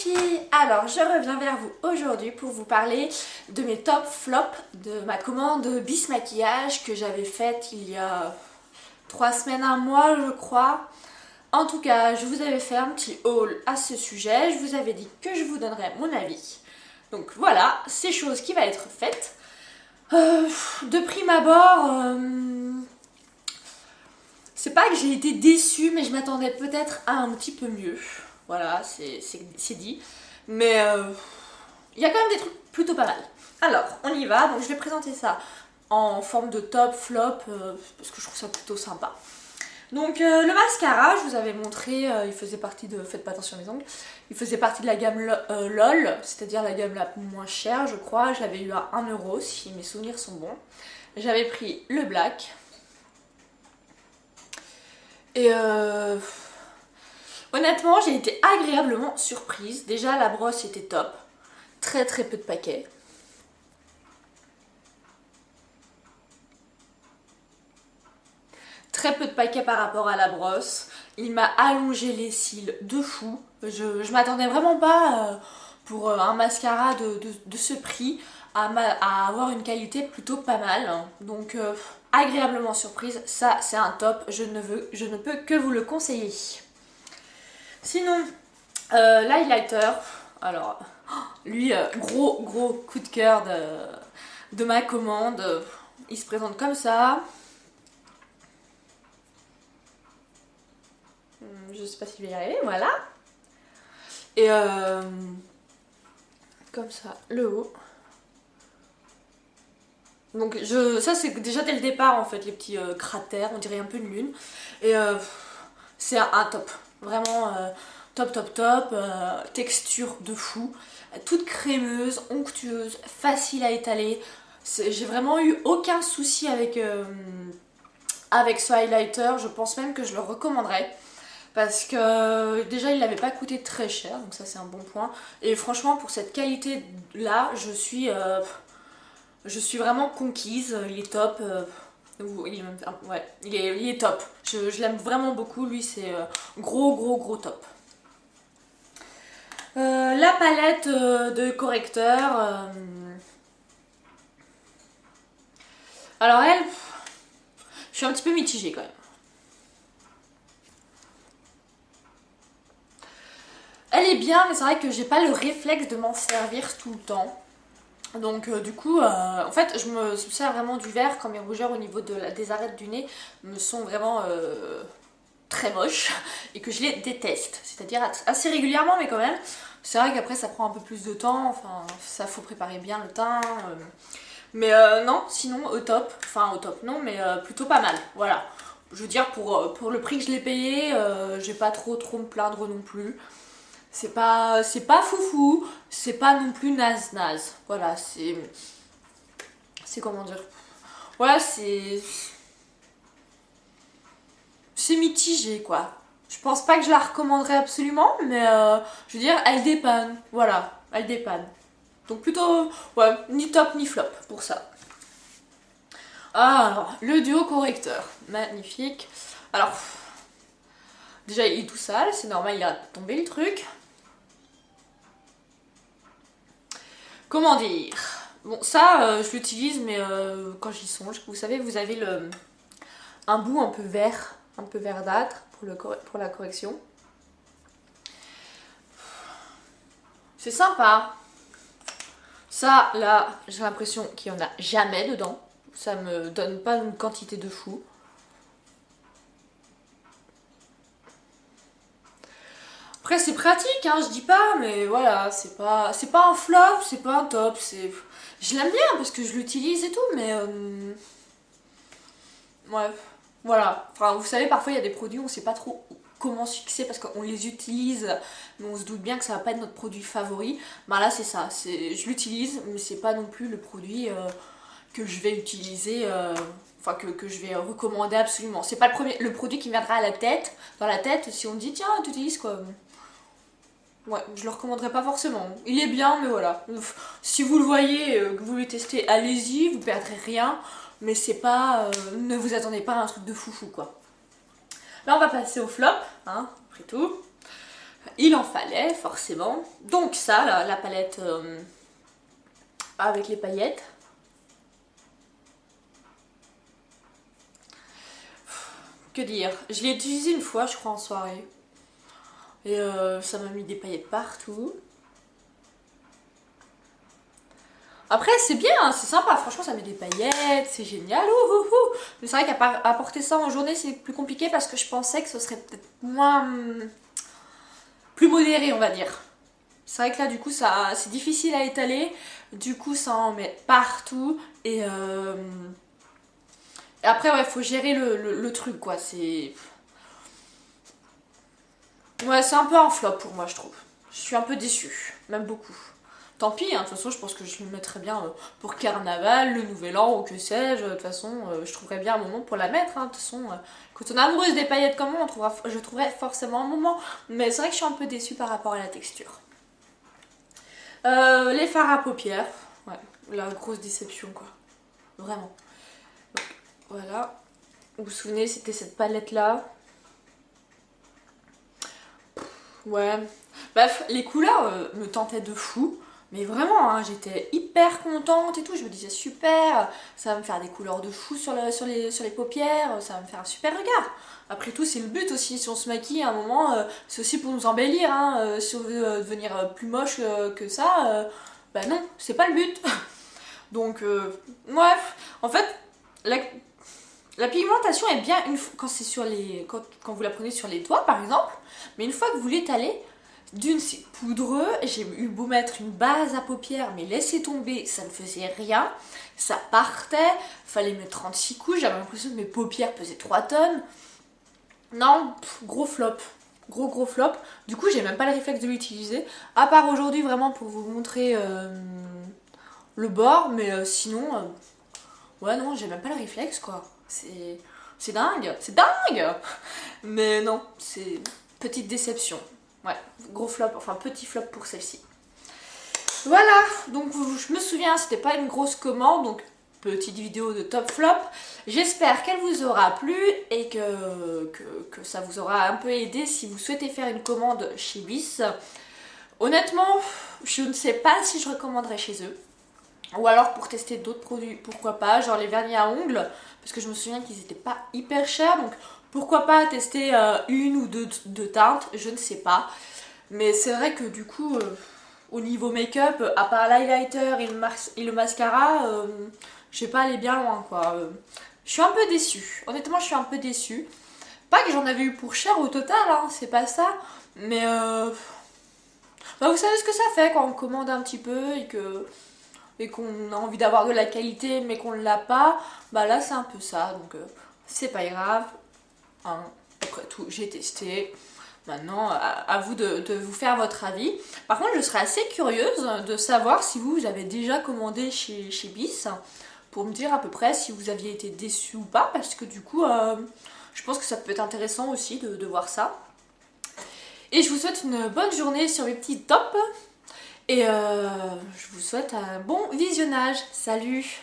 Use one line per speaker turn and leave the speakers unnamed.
filles, alors je reviens vers vous aujourd'hui pour vous parler de mes top flops de ma commande Bis Maquillage que j'avais faite il y a 3 semaines, un mois je crois. En tout cas, je vous avais fait un petit haul à ce sujet, je vous avais dit que je vous donnerais mon avis. Donc voilà, c'est chose qui va être faite. De prime abord, c'est pas que j'ai été déçue, mais je m'attendais peut-être à un petit peu mieux. Voilà, c'est dit. Mais il y a quand même des trucs plutôt pas mal. Alors, on y va. Donc je vais présenter ça en forme de top, flop, parce que je trouve ça plutôt sympa. Donc le mascara, je vous avais montré, il faisait partie de... Faites pas attention à mes ongles. Il faisait partie de la gamme LOL, c'est-à-dire la gamme la moins chère, je crois. Je l'avais eu à 1 € si mes souvenirs sont bons. J'avais pris le black. Et honnêtement, j'ai été agréablement surprise. Déjà, la brosse était top. Très très peu de paquets. Très peu de paquets par rapport à la brosse. Il m'a allongé les cils de fou. Je m'attendais vraiment pas pour un mascara de ce prix à avoir une qualité plutôt pas mal. Donc agréablement surprise, ça c'est un top. Je ne peux que vous le conseiller. Sinon, l'highlighter, alors lui, gros coup de cœur de ma commande. Il se présente comme ça. Je sais pas si je vais y arriver, voilà. Et comme ça, le haut. Donc ça c'est déjà dès le départ en fait, les petits cratères, on dirait un peu une lune. Et c'est un top, vraiment top. Texture de fou, toute crémeuse, onctueuse, facile à étaler. J'ai vraiment eu aucun souci avec ce highlighter, je pense même que je le recommanderais. Parce que déjà il n'avait pas coûté très cher, donc ça c'est un bon point. Et franchement pour cette qualité là, je suis vraiment conquise, il est top. Il est top. Je l'aime vraiment beaucoup, lui c'est gros top. La palette de correcteurs. Alors elle, je suis un petit peu mitigée quand même. Elle est bien, mais c'est vrai que j'ai pas le réflexe de m'en servir tout le temps. Donc du coup, en fait, je me sers vraiment du vert quand mes rougeurs au niveau des arêtes du nez me sont vraiment très moches et que je les déteste. C'est-à-dire assez régulièrement, mais quand même. C'est vrai qu'après, ça prend un peu plus de temps. Enfin, ça faut préparer bien le teint. Mais non, sinon au top. Enfin, au top, non, mais plutôt pas mal. Voilà. Je veux dire, pour le prix que je l'ai payé, j'ai pas trop me plaindre non plus. C'est pas foufou, c'est pas non plus naze. Voilà, c'est comment dire. Voilà, c'est mitigé quoi. Je pense pas que je la recommanderais absolument, mais je veux dire, elle dépanne. Voilà, elle dépanne. Donc plutôt, ouais, ni top ni flop pour ça. Alors, le duo correcteur, magnifique. Alors, déjà il est tout sale, c'est normal, il a tombé le truc. Comment dire? Bon, ça, je l'utilise, mais quand j'y songe, vous savez, vous avez un bout un peu verdâtre pour la correction. C'est sympa. Ça, là, j'ai l'impression qu'il n'y en a jamais dedans. Ça me donne pas une quantité de fou. Après c'est pratique, hein, je dis pas, mais voilà, c'est pas un flop, c'est pas un top, je l'aime bien parce que je l'utilise et tout, mais ouais, voilà. Enfin, vous savez, parfois il y a des produits où on sait pas trop comment se fixer parce qu'on les utilise, mais on se doute bien que ça va pas être notre produit favori. Ben là c'est ça, je l'utilise, mais c'est pas non plus le produit que je vais utiliser. Enfin que je vais recommander absolument. C'est pas le produit qui me viendra dans la tête si on me dit tiens tu utilises quoi. Ouais, je le recommanderais pas forcément. Il est bien, mais voilà. Si vous le voyez, que vous le testez, allez-y, vous perdrez rien. Mais c'est pas... ne vous attendez pas à un truc de foufou, quoi. Là, on va passer au flop, hein, après tout. Il en fallait forcément. Donc ça, la palette avec les paillettes. Que dire? Je l'ai utilisé une fois, je crois, en soirée. Et ça m'a mis des paillettes partout. Après, c'est bien, hein, c'est sympa. Franchement, ça met des paillettes, c'est génial. Mais c'est vrai qu'apporter ça en journée, c'est plus compliqué parce que je pensais que ce serait peut-être moins... plus modéré, on va dire. C'est vrai que là, du coup, ça, c'est difficile à étaler. Du coup, ça en met partout. Et après, ouais, faut gérer le truc, quoi. C'est... Ouais, c'est un peu un flop pour moi, je trouve. Je suis un peu déçue, même beaucoup. Tant pis, hein, de toute façon, je pense que je le mettrais bien pour Carnaval, le Nouvel An ou que sais-je. De toute façon, je trouverais bien un moment pour la mettre. Hein. De toute façon, quand on est amoureuse des paillettes comme moi, je trouverais forcément un moment. Mais c'est vrai que je suis un peu déçue par rapport à la texture. Les fards à paupières. Ouais, la grosse déception, quoi. Vraiment. Donc, voilà. Vous vous souvenez, c'était cette palette-là. Ouais. Bref, les couleurs me tentaient de fou. Mais vraiment, hein, j'étais hyper contente et tout. Je me disais super, ça va me faire des couleurs de fou sur les paupières, ça va me faire un super regard. Après tout, c'est le but aussi. Si on se maquille à un moment, c'est aussi pour nous embellir. Hein. Si on veut devenir plus moche que ça, bah non, c'est pas le but. Donc, bref, en fait, la, la pigmentation est bien quand c'est sur quand vous la prenez sur les doigts par exemple, mais une fois que vous l'étalez, d'une c'est poudreux, j'ai eu beau mettre une base à paupières, mais laissez tomber, ça ne faisait rien, ça partait, fallait mettre 36 couches, j'avais l'impression que mes paupières pesaient 3 tonnes. Non, gros flop. Gros flop. Du coup, j'ai même pas le réflexe de l'utiliser. À part aujourd'hui, vraiment pour vous montrer le bord, mais sinon, ouais, non, j'ai même pas le réflexe quoi. C'est dingue, c'est dingue. Mais non, c'est petite déception. Ouais, gros flop, enfin petit flop pour celle-ci. Voilà, donc je me souviens, c'était pas une grosse commande, donc petite vidéo de top flop. J'espère qu'elle vous aura plu et que ça vous aura un peu aidé si vous souhaitez faire une commande chez Wiss. Honnêtement, je ne sais pas si je recommanderais chez eux. Ou alors pour tester d'autres produits, pourquoi pas, genre les vernis à ongles, parce que je me souviens qu'ils n'étaient pas hyper chers, donc pourquoi pas tester une ou deux teintes, je ne sais pas. Mais c'est vrai que du coup, au niveau make-up, à part l'highlighter et le mascara, je vais pas aller bien loin quoi. Je suis un peu déçue, honnêtement je suis un peu déçue. Pas que j'en avais eu pour cher au total, hein, c'est pas ça, mais bah, vous savez ce que ça fait quand on commande un petit peu et qu'on a envie d'avoir de la qualité mais qu'on ne l'a pas, bah là c'est un peu ça, donc c'est pas grave, hein. Après tout j'ai testé, maintenant à vous de vous faire votre avis. Par contre je serais assez curieuse de savoir si vous avez déjà commandé chez Bis, pour me dire à peu près si vous aviez été déçu ou pas, parce que du coup je pense que ça peut être intéressant aussi de voir ça. Et je vous souhaite une bonne journée sur mes petits tops. Et je vous souhaite un bon visionnage. Salut!